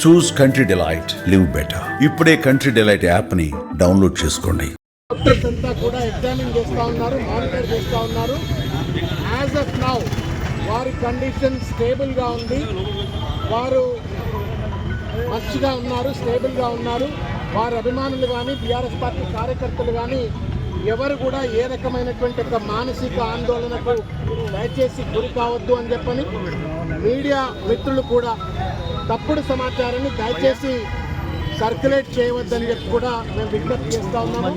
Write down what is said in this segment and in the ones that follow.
చూస్ country delight, live better. ఇప్పుడే country delight app ని download చేసుకోండి. డాక్టర్స్ అంతా కూడా ఎగ్జామిన్ చేస్తూ ఉన్నారు, మానిటర్ చేస్తూ ఉన్నారు. యాజ్ ఆఫ్ నౌ వారి కండిషన్ స్టేబుల్గా ఉంది, వారు మంచిగా ఉన్నారు, స్టేబుల్గా ఉన్నారు. వారి అభిమానులు కానీ బీఆర్ఎస్ పార్టీ కార్యకర్తలు కానీ ఎవరు కూడా ఏ రకమైనటువంటి ఒక మానసిక ఆందోళనకు దయచేసి గురి కావద్దు అని చెప్పని, మీడియా మిత్రులు కూడా తప్పుడు సమాచారాన్ని దయచేసి సర్క్యులేట్ చేయవద్దని చెప్పి కూడా మేము విజ్ఞప్తి చేస్తూ ఉన్నాము.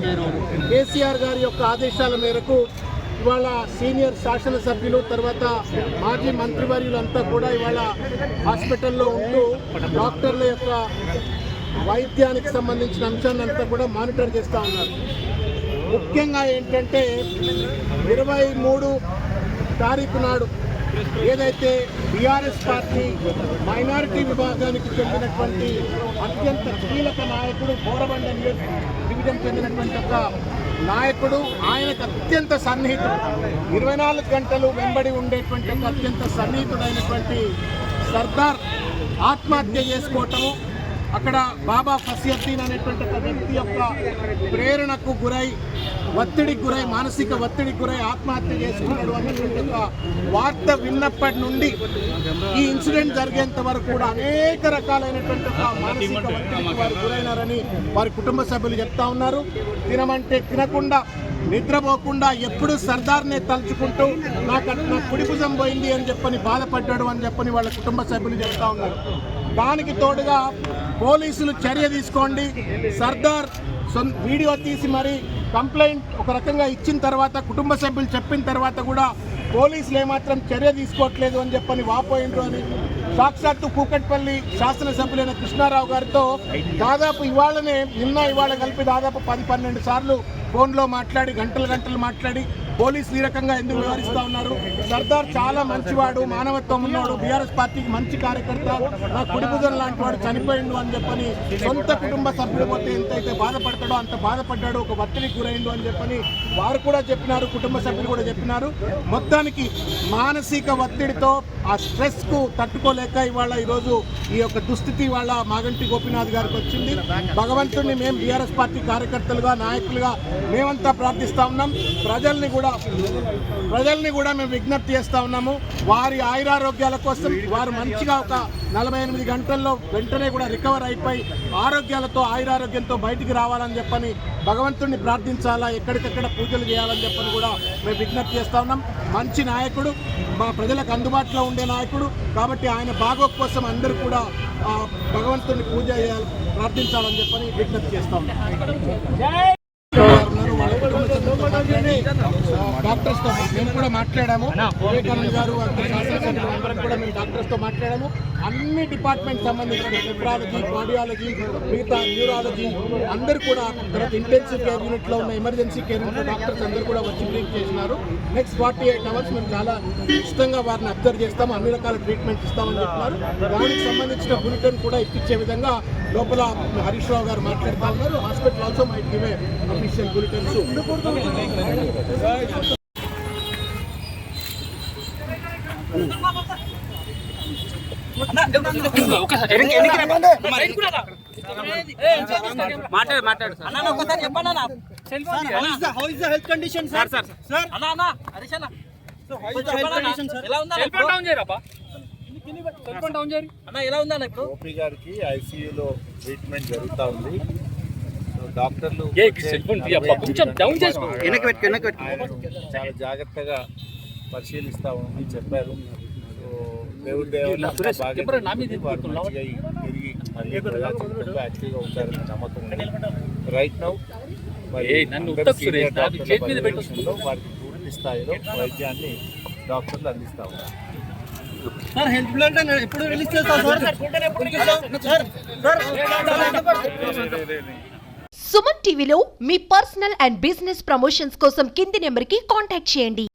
కేసీఆర్ గారి యొక్క ఆదేశాల మేరకు ఇవాళ సీనియర్ శాసనసభ్యులు తర్వాత మాజీ మంత్రివర్యులంతా కూడా ఇవాళ హాస్పిటల్లో ఉంటూ డాక్టర్ల యొక్క వైద్యానికి సంబంధించిన అంశాన్ని అంతా కూడా మానిటర్ చేస్తూ ఉన్నారు. ముఖ్యంగా ఏంటంటే 23 తారీఖు నాడు ఏదైతే బీఆర్ఎస్ పార్టీ మైనారిటీ విభాగానికి చెందినటువంటి అత్యంత కీలక నాయకుడు, బోరబండ డివిజన్ చెందినటువంటి ఒక నాయకుడు, ఆయనకు అత్యంత సన్నిహితుడు, 24 గంటలు వెంబడి ఉండేటువంటి ఒక అత్యంత సన్నిహితుడైనటువంటి సర్దార్ ఆత్మహత్య చేసుకోవటము, అక్కడ బాబా ఫసియుద్దీన్ అనేటువంటి ఒక వ్యక్తి యొక్క ప్రేరణకు గురై, ఒత్తిడికి గురై, మానసిక ఒత్తిడికి గురై ఆత్మహత్య చేసుకున్నాడు అనేటువంటి ఒక వార్త విన్నప్పటి నుండి ఈ ఇన్సిడెంట్ జరిగేంత వరకు కూడా అనేక రకాలైనటువంటి ఒక మానసిక ఒత్తిడికి వారు గురైనారని వారి కుటుంబ సభ్యులు చెప్తా ఉన్నారు. తినమంటే తినకుండా, నిద్రపోకుండా ఎప్పుడు సర్దార్నే తలుచుకుంటూ నా కుడి భుజం పోయింది అని చెప్పని బాధపడ్డాడు అని చెప్పని వాళ్ళ కుటుంబ సభ్యులు చెప్తా ఉన్నారు. దానికి తోడుగా పోలీసులు చర్య తీసుకోండి, సర్దార్ వీడియో తీసి మరి కంప్లైంట్ ఒక రకంగా ఇచ్చిన తర్వాత, కుటుంబ సభ్యులు చెప్పిన తర్వాత కూడా పోలీసులు ఏమాత్రం చర్య తీసుకోవట్లేదు అని చెప్పని వాపోయిండ్రు అని సాక్షాత్తు కూకట్పల్లి శాసనసభ్యులైన కృష్ణారావు గారితో దాదాపు ఇవాళ కలిపి దాదాపు 10-12 సార్లు ఫోన్లో మాట్లాడి గంటలు మాట్లాడి పోలీసులు ఈ రకంగా ఎందుకు వివరిస్తూ ఉన్నారు. సర్దార్ చాలా మంచివాడు, మానవత్వం ఉన్నవాడు, బీఆర్ఎస్ పార్టీకి మంచి కార్యకర్త, నా కుడిభుజం లాంటి వాడు చనిపోయిండు అని చెప్పని సొంత కుటుంబ సభ్యులు పోతే ఎంతైతే బాధపడతాడో అంత బాధపడ్డాడు, ఒక ఒత్తిడికి గురైండు అని చెప్పని వారు కూడా చెప్పినారు, కుటుంబ సభ్యులు కూడా చెప్పినారు. మొత్తానికి మానసిక ఒత్తిడితో ఆ స్ట్రెస్కు తట్టుకోలేక ఇవాళ ఈరోజు ఈ యొక్క దుస్థితి వాళ్ళ మాగంటి గోపీనాథ్ గారికి వచ్చింది. భగవంతుడిని మేము బీఆర్ఎస్ పార్టీ కార్యకర్తలుగా, నాయకులుగా మేమంతా ప్రార్థిస్తూ ఉన్నాం. ప్రజల్ని కూడా మేము విజ్ఞప్తి చేస్తూ ఉన్నాము. వారి ఆయురారోగ్యాల కోసం వారు మంచిగా ఒక 48 గంటల్లో వెంటనే కూడా రికవర్ అయిపోయి ఆరోగ్యాలతో, ఆయురారోగ్యంతో బయటికి రావాలని చెప్పని భగవంతుడిని ప్రార్థించాలా, ఎక్కడికక్కడ పూజలు చేయాలని చెప్పని కూడా మేము విజ్ఞప్తి చేస్తూ ఉన్నాం. మంచి నాయకుడు, మా ప్రజలకు అందుబాటులో ఉండే నాయకుడు కాబట్టి ఆయన బాగోగు కోసం అందరూ కూడా భగవంతుడిని పూజ చేయాలి, ప్రార్థించాలని చెప్పని విజ్ఞప్తి చేస్తూ ఉన్నాం. డాక్టర్స్తో మేము కూడా మాట్లాడాము, వివేకానంద గారు అందరం కూడా మేము డాక్టర్స్తో మాట్లాడాము. అన్ని డిపార్ట్మెంట్ సంబంధించిన నెఫ్రాలజీ, కార్డియాలజీ, మిగతా న్యూరాలజీ అందరూ కూడా, తర్వాత ఇంటెన్సివ్ కేర్ యూనిట్లో ఉన్న ఎమర్జెన్సీ కేర్ యూనిట్ డాక్టర్స్ అందరూ కూడా వచ్చి బ్రీఫ్ చేసినారు. నెక్స్ట్ 48 అవర్స్ మేము చాలా ఇష్టంగా వారిని అబ్జర్వ్ చేస్తాము, అన్ని రకాల ట్రీట్మెంట్ ఇస్తామని చెప్తున్నారు. దానికి సంబంధించిన బులెటిన్ కూడా ఇప్పించే విధంగా లోపల హరీష్ రావు గారు మాట్లాడుతూ ఉన్నారు. Hospital also might give a official bulletins. OP గారికి ఐసీయూలో ట్రీట్మెంట్ జరుగుతూ ఉంది. డాక్టర్లు చాలా జాగ్రత్తగా పరిశీలిస్తామని చెప్పారు. దేవుడి యాక్టివ్గా ఉంటారని నమ్మకం ఉంది. రైట్ నౌ వారికి పూర్తి స్థాయిలో వైద్యాన్ని డాక్టర్లు అందిస్తా ఉన్నారు. సుమన్ టీవీలో మీ పర్సనల్ అండ్ బిజినెస్ ప్రమోషన్స్ కోసం కింది నెంబర్కి కాంటాక్ట్ చేయండి.